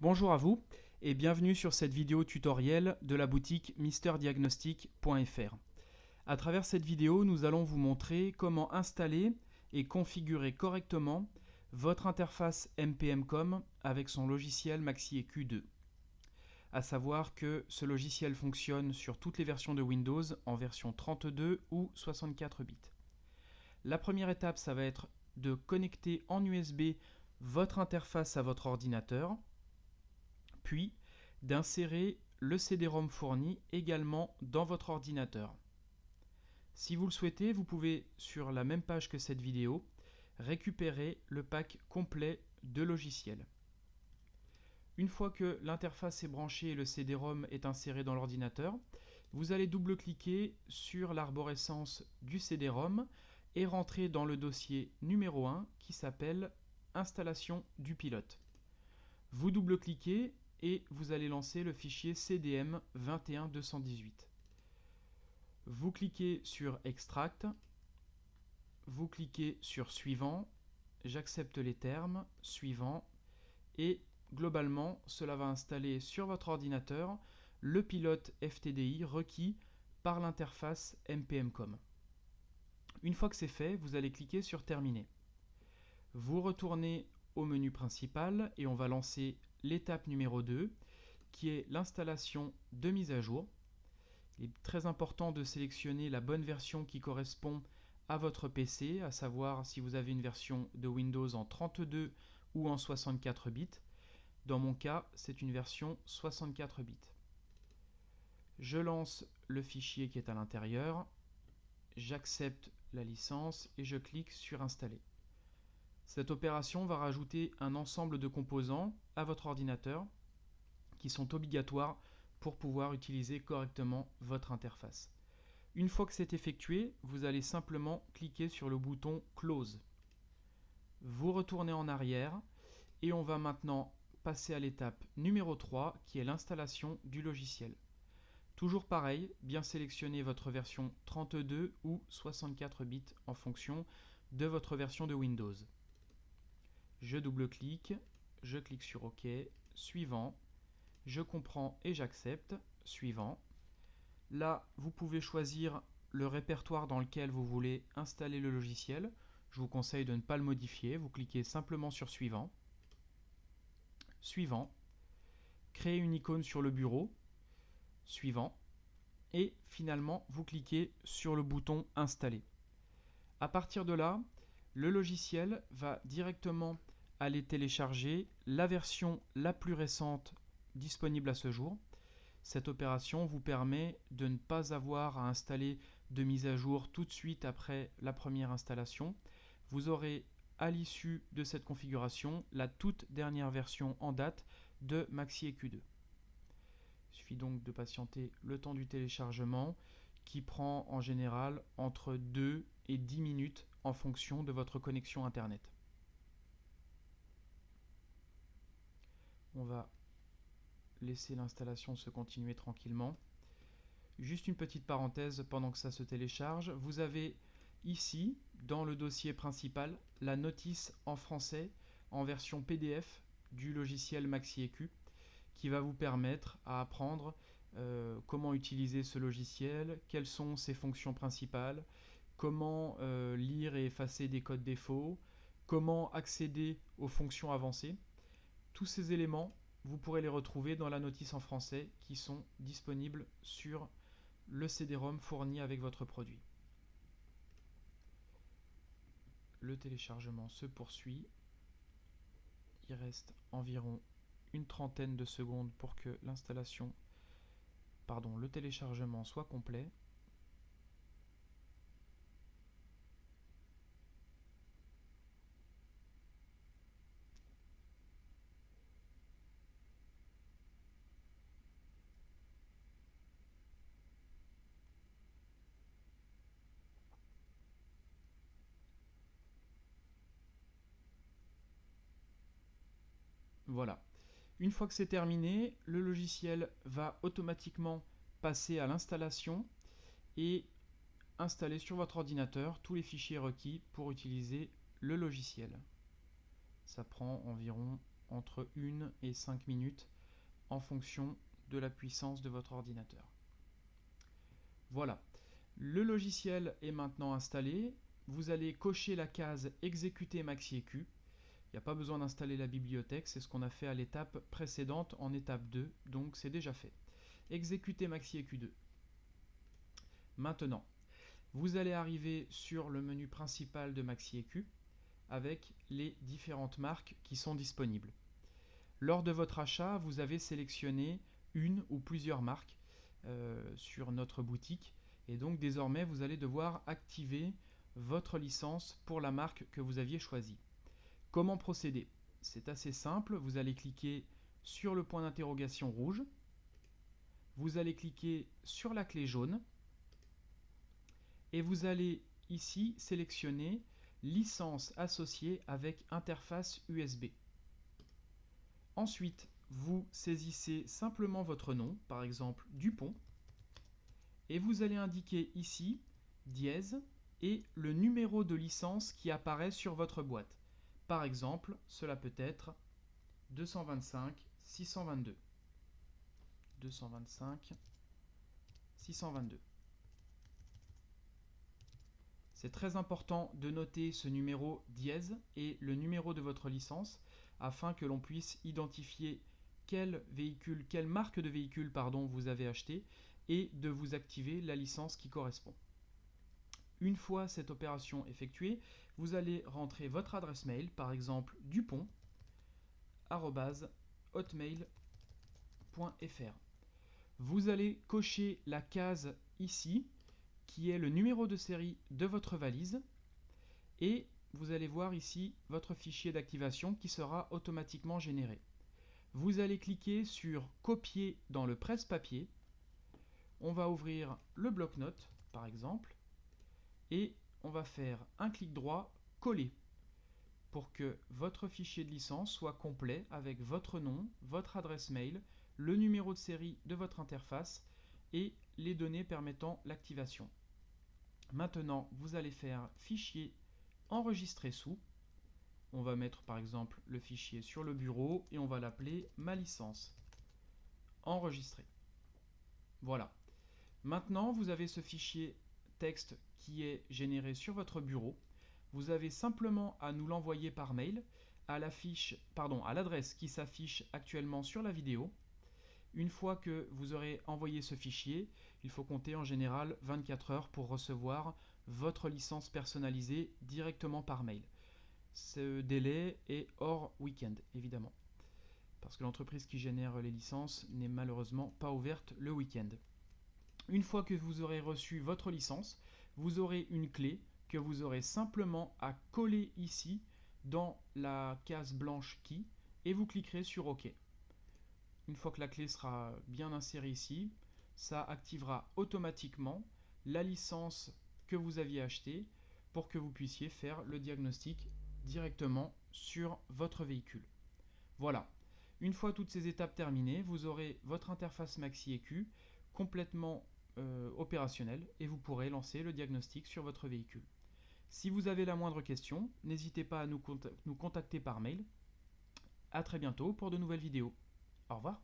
Bonjour à vous et bienvenue sur cette vidéo tutoriel de la boutique MrDiagnostic.fr. À travers cette vidéo, nous allons vous montrer comment installer et configurer correctement votre interface MPM-Com avec son logiciel MaxiEQ2. À savoir que ce logiciel fonctionne sur toutes les versions de Windows en version 32 ou 64 bits. La première étape, ça va être de connecter en USB votre interface à votre ordinateur, puis d'insérer le CD-ROM fourni également dans votre ordinateur. Si vous le souhaitez, vous pouvez, sur la même page que cette vidéo, récupérer le pack complet de logiciels. Une fois que l'interface est branchée et le CD-ROM est inséré dans l'ordinateur, vous allez double-cliquer sur l'arborescence du CD-ROM et rentrer dans le dossier numéro 1 qui s'appelle Installation du pilote. Vous double-cliquez et vous allez lancer le fichier CDM 21218. Vous cliquez sur Extract, vous cliquez sur Suivant, j'accepte les termes, Suivant, et globalement, cela va installer sur votre ordinateur le pilote FTDI requis par l'interface MPM-Com. Une fois que c'est fait, vous allez cliquer sur Terminer. Vous retournez au menu principal et on va lancer l'étape numéro 2 qui est l'installation de mise à jour. Il est très important de sélectionner la bonne version qui correspond à votre PC, à savoir si vous avez une version de Windows en 32 ou en 64 bits. Dans mon cas, c'est une version 64 bits. Je lance le fichier qui est à l'intérieur, j'accepte la licence et je clique sur Installer. Cette opération va rajouter un ensemble de composants à votre ordinateur qui sont obligatoires pour pouvoir utiliser correctement votre interface. Une fois que c'est effectué, vous allez simplement cliquer sur le bouton Close. Vous retournez en arrière et on va maintenant passer à l'étape numéro 3 qui est l'installation du logiciel. Toujours pareil, bien sélectionner votre version 32 ou 64 bits en fonction de votre version de Windows. Je double-clique, je clique sur OK, suivant, je comprends et j'accepte, suivant. Là, vous pouvez choisir le répertoire dans lequel vous voulez installer le logiciel. Je vous conseille de ne pas le modifier, vous cliquez simplement sur Suivant. Suivant. Créer une icône sur le bureau. Suivant. Et finalement, vous cliquez sur le bouton Installer. À partir de là, le logiciel va directement aller télécharger la version la plus récente disponible à ce jour. Cette opération vous permet de ne pas avoir à installer de mise à jour tout de suite après la première installation. Vous aurez à l'issue de cette configuration la toute dernière version en date de MaxiEQ2. Il suffit donc de patienter le temps du téléchargement qui prend en général entre 2 et 10 minutes en fonction de votre connexion Internet. On va laisser l'installation se continuer tranquillement. Juste une petite parenthèse pendant que ça se télécharge. Vous avez ici, dans le dossier principal, la notice en français en version PDF du logiciel MaxiEQ qui va vous permettre à apprendre comment utiliser ce logiciel, quelles sont ses fonctions principales, comment lire et effacer des codes défauts, comment accéder aux fonctions avancées. Tous ces éléments, vous pourrez les retrouver dans la notice en français qui sont disponibles sur le CD-ROM fourni avec votre produit. Le téléchargement se poursuit. Il reste environ une trentaine de secondes pour que le téléchargement soit complet. Voilà. Une fois que c'est terminé, le logiciel va automatiquement passer à l'installation et installer sur votre ordinateur tous les fichiers requis pour utiliser le logiciel. Ça prend environ entre 1 et 5 minutes en fonction de la puissance de votre ordinateur. Voilà, le logiciel est maintenant installé. Vous allez cocher la case exécuter MaxiEQ. Il n'y a pas besoin d'installer la bibliothèque, c'est ce qu'on a fait à l'étape précédente en étape 2, donc c'est déjà fait. Exécuter MaxiEQ 2. Maintenant, vous allez arriver sur le menu principal de MaxiEQ avec les différentes marques qui sont disponibles. Lors de votre achat, vous avez sélectionné une ou plusieurs marques sur notre boutique et donc désormais vous allez devoir activer votre licence pour la marque que vous aviez choisie. Comment procéder? C'est assez simple, vous allez cliquer sur le point d'interrogation rouge, vous allez cliquer sur la clé jaune et vous allez ici sélectionner licence associée avec interface USB. Ensuite, vous saisissez simplement votre nom, par exemple Dupont, et vous allez indiquer ici dièse et le numéro de licence qui apparaît sur votre boîte. Par exemple, cela peut être 225 622. 225 622. C'est très important de noter ce numéro dièse et le numéro de votre licence afin que l'on puisse identifier quel véhicule, quelle marque de véhicule vous avez acheté et de vous activer la licence qui correspond. Une fois cette opération effectuée, vous allez rentrer votre adresse mail, par exemple dupont@hotmail.fr. Vous allez cocher la case ici qui est le numéro de série de votre valise et vous allez voir ici votre fichier d'activation qui sera automatiquement généré. Vous allez cliquer sur copier dans le presse-papier. On va ouvrir le bloc-notes par exemple et on va faire un clic droit coller pour que votre fichier de licence soit complet avec votre nom, votre adresse mail, le numéro de série de votre interface et les données permettant l'activation. Maintenant, vous allez faire fichier enregistrer sous. On va mettre par exemple le fichier sur le bureau et on va l'appeler ma licence. Enregistrer. Voilà. Maintenant, vous avez ce fichier texte qui est généré sur votre bureau. Vous avez simplement à nous l'envoyer par mail à l'adresse qui s'affiche actuellement sur la vidéo. Une fois que vous aurez envoyé ce fichier, il faut compter en général 24 heures pour recevoir votre licence personnalisée directement par mail. Ce délai est hors week-end, évidemment, parce que l'entreprise qui génère les licences n'est malheureusement pas ouverte le week-end. Une fois que vous aurez reçu votre licence, vous aurez une clé que vous aurez simplement à coller ici dans la case blanche Key et vous cliquerez sur OK. Une fois que la clé sera bien insérée ici, ça activera automatiquement la licence que vous aviez achetée pour que vous puissiez faire le diagnostic directement sur votre véhicule. Voilà. Une fois toutes ces étapes terminées, vous aurez votre interface MaxiEQ complètement opérationnelle et vous pourrez lancer le diagnostic sur votre véhicule. Si vous avez la moindre question, n'hésitez pas à nous contacter par mail. A très bientôt pour de nouvelles vidéos. Au revoir.